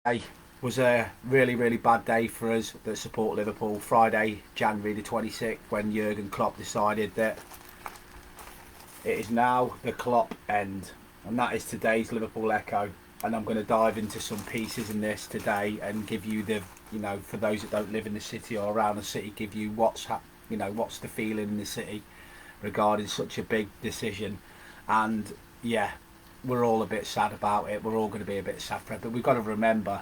It was a really bad day for us that support Liverpool. Friday, January the 26th, when Jurgen Klopp decided that it is now the Klopp End, and that is today's Liverpool Echo. And I'm going to dive into some pieces in this today and give you the, for those that don't live in the city or around the city, give you what's the feeling in the city regarding such a big decision. And yeah, we're all a bit sad about it. We're all going to be a bit sad for it, but we've got to remember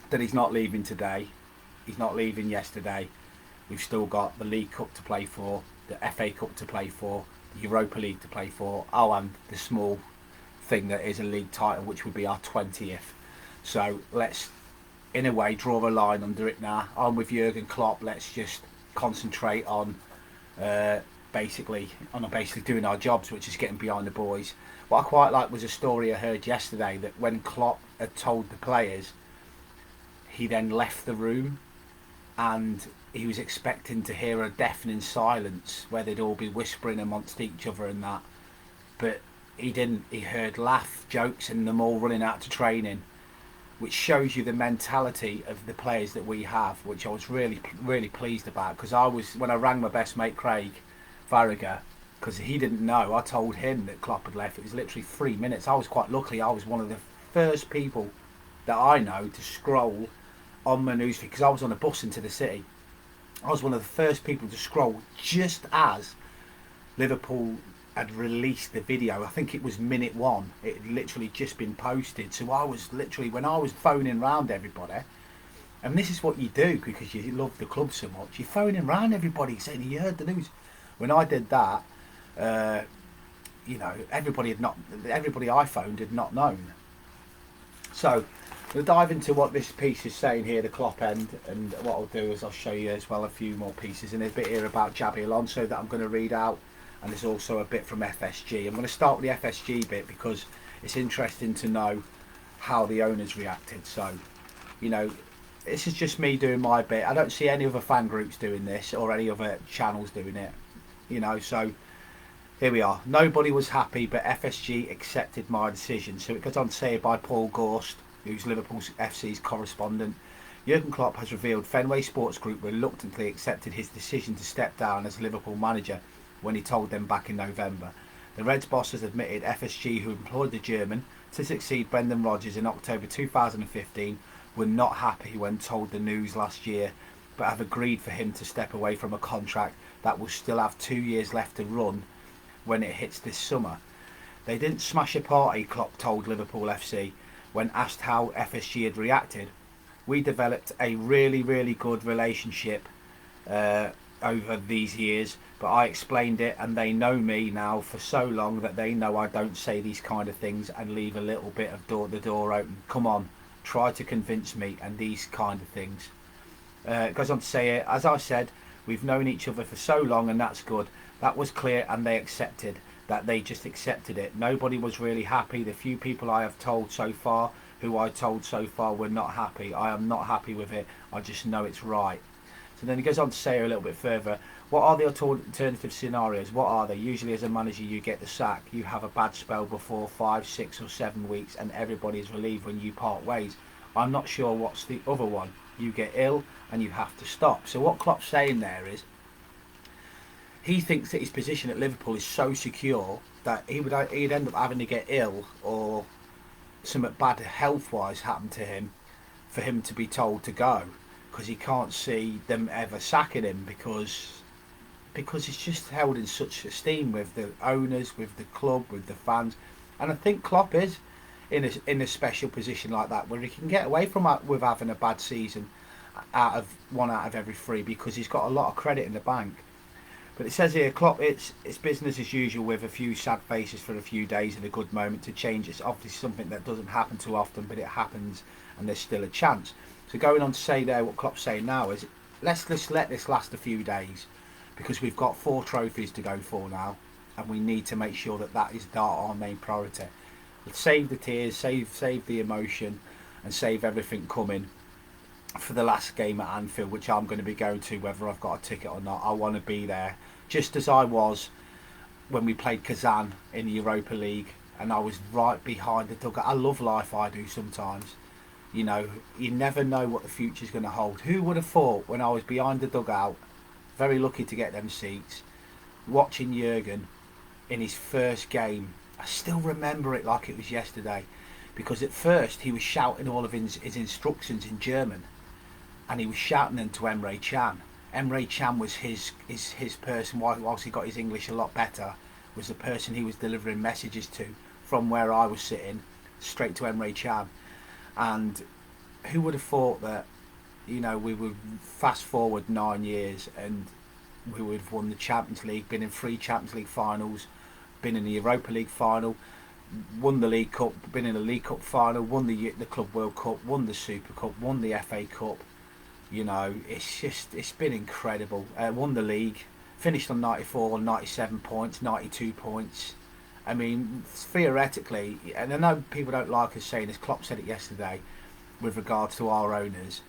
that he's not leaving today. He's not leaving yesterday. We've still got the League Cup to play for, the FA Cup to play for, the Europa League to play for. Oh, and the small thing that is a league title, which would be our 20th. So let's, in a way, draw a line under it now. I'm with Jurgen Klopp. Let's just concentrate on uh, basically doing our jobs, which is getting behind the boys. What I quite like was a story I heard yesterday that when Klopp had told the players, he then left the room and he was expecting to hear a deafening silence where they'd all be whispering amongst each other and that. But he didn't. He heard laugh, jokes, and them all running out to training, which shows you the mentality of the players that we have, which I was really pleased about. Because when I rang my best mate Craig Farragher, because he didn't know, I told him that Klopp had left. It was literally 3 minutes. I was quite lucky. I was one of the first people that I know to scroll on my newsfeed because I was on a bus into the city. I was one of the first people to scroll just as Liverpool had released the video. I think it was minute one. It had literally just been posted. So I was literally, when I was phoning round everybody, and this is what you do because you love the club so much, you're phoning round everybody saying you heard the news. When I did that, uh, everybody I phoned had not known. So we'll dive into what this piece is saying here, the Klopp End, and what I'll do is I'll show you as well a few more pieces, and there's a bit here about Jabi Alonso that I'm going to read out, and there's also a bit from FSG. I'm going to start with the FSG bit because it's interesting to know how the owners reacted. So, you know, this is just me doing my bit. I don't see any other fan groups doing this or any other channels doing it, so here we are. Nobody was happy, but FSG accepted my decision. So it goes on to say by Paul Gorst, who's Liverpool FC's correspondent. Jurgen Klopp has revealed Fenway Sports Group reluctantly accepted his decision to step down as Liverpool manager when he told them back in November. The Reds boss has admitted FSG, who employed the German to succeed Brendan Rodgers in October 2015, were not happy when told the news last year, but have agreed for him to step away from a contract that will still have 2 years left to run when it hits this summer. They didn't smash a party, Klopp told Liverpool FC when asked how FSG had reacted. We developed a really good relationship over these years, but I explained it and they know me now for so long that they know I don't say these kind of things and leave a little bit of the door open. Come on, try to convince me and these kind of things. It goes on to say it, as I said, we've known each other for so long and that's good. That was clear and they accepted that. They just accepted it. Nobody was really happy. The few people I have told so far, who I told so far, were not happy. I am not happy with it. I just know it's right. So then he goes on to say a little bit further, what are the alternative scenarios? What are they? Usually as a manager you get the sack. You have a bad spell before 5, 6 or 7 weeks and everybody is relieved when you part ways. I'm not sure what's the other one. You get ill and you have to stop. So what Klopp's saying there is he thinks that his position at Liverpool is so secure that he'd end up having to get ill or something bad health wise happen to him for him to be told to go, because he can't see them ever sacking him because he's just held in such esteem with the owners, with the club, with the fans. And I think Klopp is in a special position like that where he can get away from with having a bad season out of every 3 because he's got a lot of credit in the bank. But it says here, Klopp, it's business as usual with a few sad faces for a few days and a good moment to change. It's obviously something that doesn't happen too often, but it happens and there's still a chance. So going on to say there, what Klopp's saying now is, let's just let this last a few days because we've got 4 trophies to go for now and we need to make sure that is our main priority. Let's save the tears, save the emotion and save everything coming for the last game at Anfield, which I'm going to be going to whether I've got a ticket or not. I want to be there, just as I was when we played Kazan in the Europa League and I was right behind the dugout. I love life, I do sometimes. You know, you never know what the future's going to hold. Who would have thought when I was behind the dugout, very lucky to get them seats, watching Jurgen in his first game. I still remember it like it was yesterday, because at first he was shouting all of his instructions in German, and he was shouting them to Emre Can. Emre Can was his person, whilst he got his English a lot better, was the person he was delivering messages to from where I was sitting, straight to Emre Can. And who would have thought that, you know, we would fast forward 9 years and we would have won the Champions League, been in 3 Champions League finals, been in the Europa League final, won the League Cup, been in the League Cup final, won the Club World Cup, won the Super Cup, won the FA Cup. You know, it's been incredible. Won the league, finished on 94, 97 points, 92 points. I mean, theoretically, and I know people don't like us saying this, Klopp said it yesterday with regards to our owners,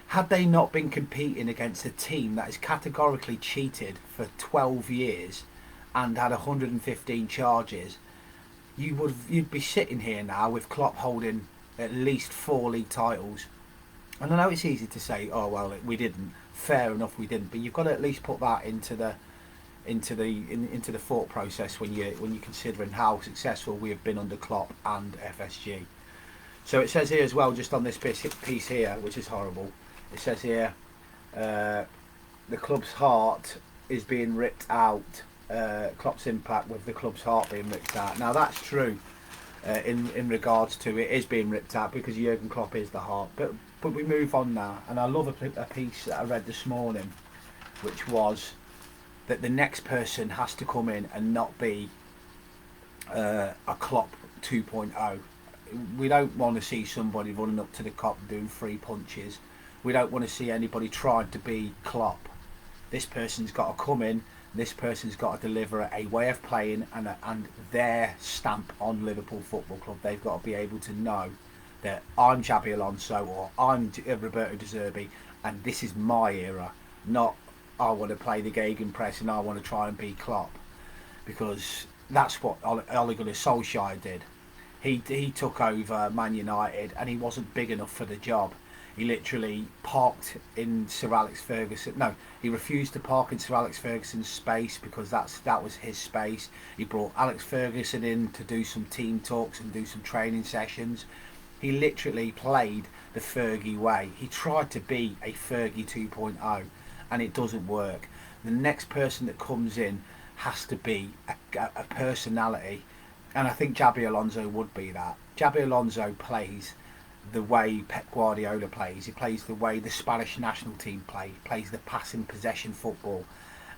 had they not been competing against a team that is categorically cheated for 12 years and had 115 charges, you'd be sitting here now with Klopp holding at least 4 league titles. And I know it's easy to say, oh well, we didn't. Fair enough, we didn't. But you've got to at least put that into the thought process when you're considering how successful we have been under Klopp and FSG. So it says here as well, just on this piece here, which is horrible. It says here, the club's heart is being ripped out. Klopp's impact with the club's heart being ripped out. Now that's true. In regards to it is being ripped out, because Jurgen Klopp is the heart. But we move on now, and I love a piece that I read this morning, which was that the next person has to come in and not be a Klopp 2.0. We don't want to see somebody running up to the cop and doing 3 punches. We don't want to see anybody trying to be Klopp. This person's got to come in. This person's got to deliver a way of playing and their stamp on Liverpool Football Club. They've got to be able to know that I'm Xabi Alonso or I'm Roberto De Zerbi, and this is my era, not I want to play the gegenpress and I want to try and be Klopp, because that's what Ole Gunnar Solskjaer did. He took over Man United and he wasn't big enough for the job. He literally parked in Sir Alex Ferguson. No, he refused to park in Sir Alex Ferguson's space because that was his space. He brought Alex Ferguson in to do some team talks and do some training sessions. He literally played the Fergie way. He tried to be a Fergie 2.0 and it doesn't work. The next person that comes in has to be a personality, and I think Xabi Alonso would be that. Xabi Alonso plays the way Pep Guardiola plays. He plays the way the Spanish national team plays the passing possession football,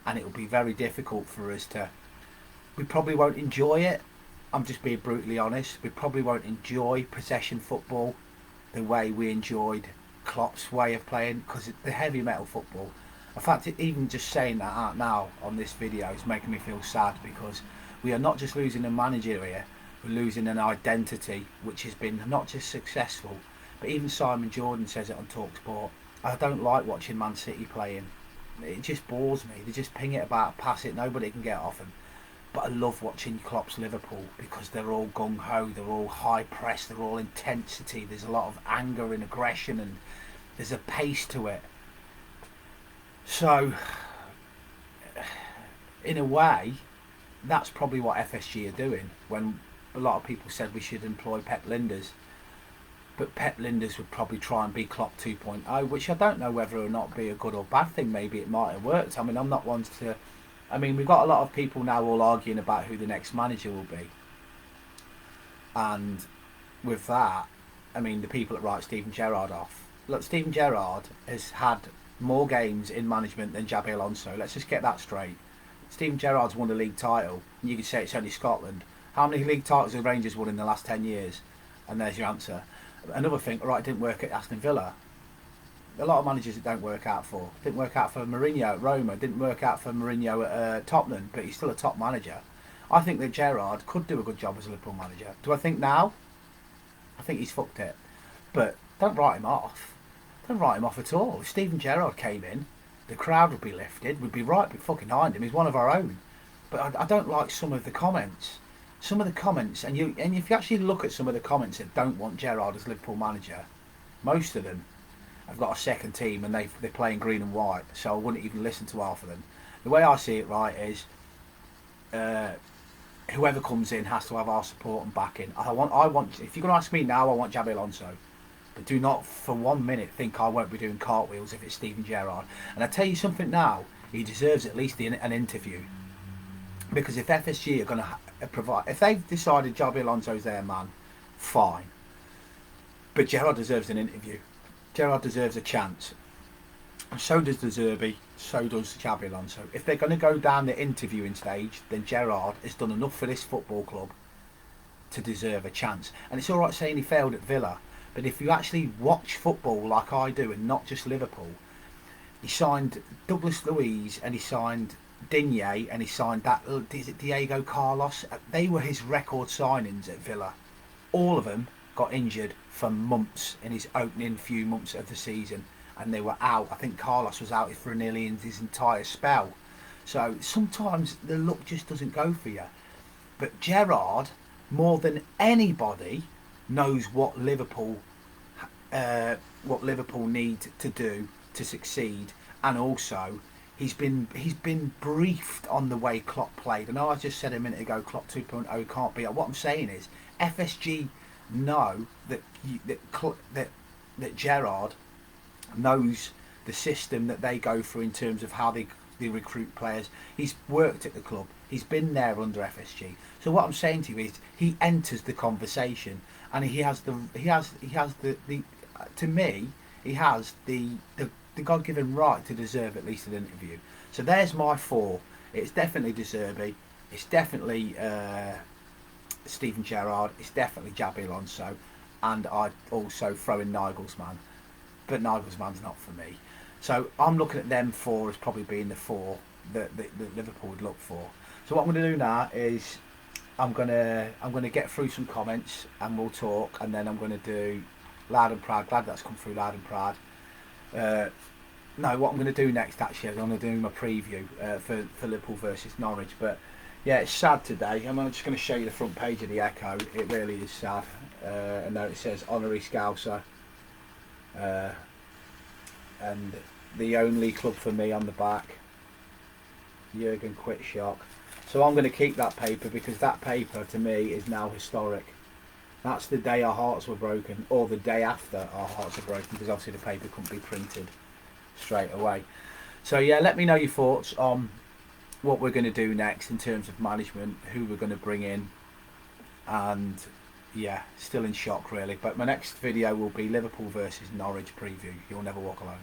and it will be very difficult for us to. We probably won't enjoy it. I'm just being brutally honest. We probably won't enjoy possession football the way we enjoyed Klopp's way of playing, because the heavy metal football. In fact, even just saying that out now on this video is making me feel sad, because we are not just losing a manager here, we're losing an identity which has been not just successful, but even Simon Jordan says it on TalkSport. I don't like watching Man City playing. It just bores me. They just ping it about, pass it, nobody can get off them. But I love watching Klopp's Liverpool, because they're all gung-ho, they're all high press, they're all intensity, there's a lot of anger and aggression, and there's a pace to it. So, in a way, that's probably what FSG are doing, when a lot of people said we should employ Pep Linders. But Pep Linders would probably try and be Klopp 2.0, which I don't know whether or not be a good or bad thing. Maybe it might have worked. I mean, I'm not one to... I mean, we've got a lot of people now all arguing about who the next manager will be. And with that, I mean, the people that write Steven Gerrard off. Look, Steven Gerrard has had more games in management than Xabi Alonso. Let's just get that straight. Steven Gerrard's won a league title, and you could say it's only Scotland. How many league titles have Rangers won in the last 10 years? And there's your answer. Another thing, right, it didn't work at Aston Villa. A lot of managers it don't work out for. Didn't work out for Mourinho at Roma. Didn't work out for Mourinho at Tottenham, but he's still a top manager. I think that Gerrard could do a good job as a Liverpool manager. Do I think now? I think he's fucked it. But don't write him off. Don't write him off at all. If Steven Gerrard came in, the crowd would be lifted. We'd be right fucking behind him. He's one of our own. But I don't like some of the comments. Some of the comments, and if you actually look at some of the comments that don't want Gerrard as Liverpool manager, Most of them have got a second team and they're playing green and white, so I wouldn't even listen to half of them. The way I see it, right, is whoever comes in has to have our support and backing. I want. If you're going to ask me now, I want Xabi Alonso. But do not for 1 minute think I won't be doing cartwheels if it's Steven Gerrard. And I tell you something now, he deserves at least an interview. Because if FSG are going to provide, if they've decided Xabi Alonso's their man, fine. But Gerrard deserves an interview. Gerrard deserves a chance. So does De Zerbi, so does Xabi Alonso. If they're going to go down the interviewing stage, then Gerrard has done enough for this football club to deserve a chance. And it's alright saying he failed at Villa, but if you actually watch football like I do and not just Liverpool, he signed Douglas Luiz and he signed Digne and he signed that, is it Diego Carlos? They were his record signings at Villa. All of them got injured for months in his opening few months of the season, and they were out. I think Carlos was out for nearly his entire spell. So sometimes the luck just doesn't go for you. But Gerrard, more than anybody, knows what Liverpool need to do to succeed, and also he's been briefed on the way Klopp played. I know I just said a minute ago Klopp 2.0 can't be. What I'm saying is FSG know that Gerrard knows the system that they go through in terms of how they recruit players. He's worked at the club. He's been there under FSG. So what I'm saying to you is he enters the conversation, and he has the to me he has the God-given right to deserve at least an interview. So there's my four. It's definitely De Zerbi. It's definitely Steven Gerrard. It's definitely Xabi Alonso, and I'd also throw in Nagelsmann. But Nagelsmann's not for me. So I'm looking at them four as probably being the four that Liverpool would look for. So what I'm going to do now is I'm going to get through some comments and we'll talk, and then I'm going to do Loud and Proud. Glad that's come through, Loud and Proud. No, what I'm going to do next actually is I'm going to do my preview for Liverpool versus Norwich. But yeah, it's sad today. I'm just going to show you the front page of the Echo. It really is sad. And there it says Honorary Scouser. And the only club for me on the back, Jurgen Quitshock. So I'm going to keep that paper because that paper to me is now historic. That's the day our hearts were broken, or the day after our hearts were broken, because obviously the paper couldn't be printed straight away. So yeah, let me know your thoughts on what we're going to do next in terms of management, who we're going to bring in, and yeah, still in shock really. But my next video will be Liverpool versus Norwich preview. You'll never walk alone.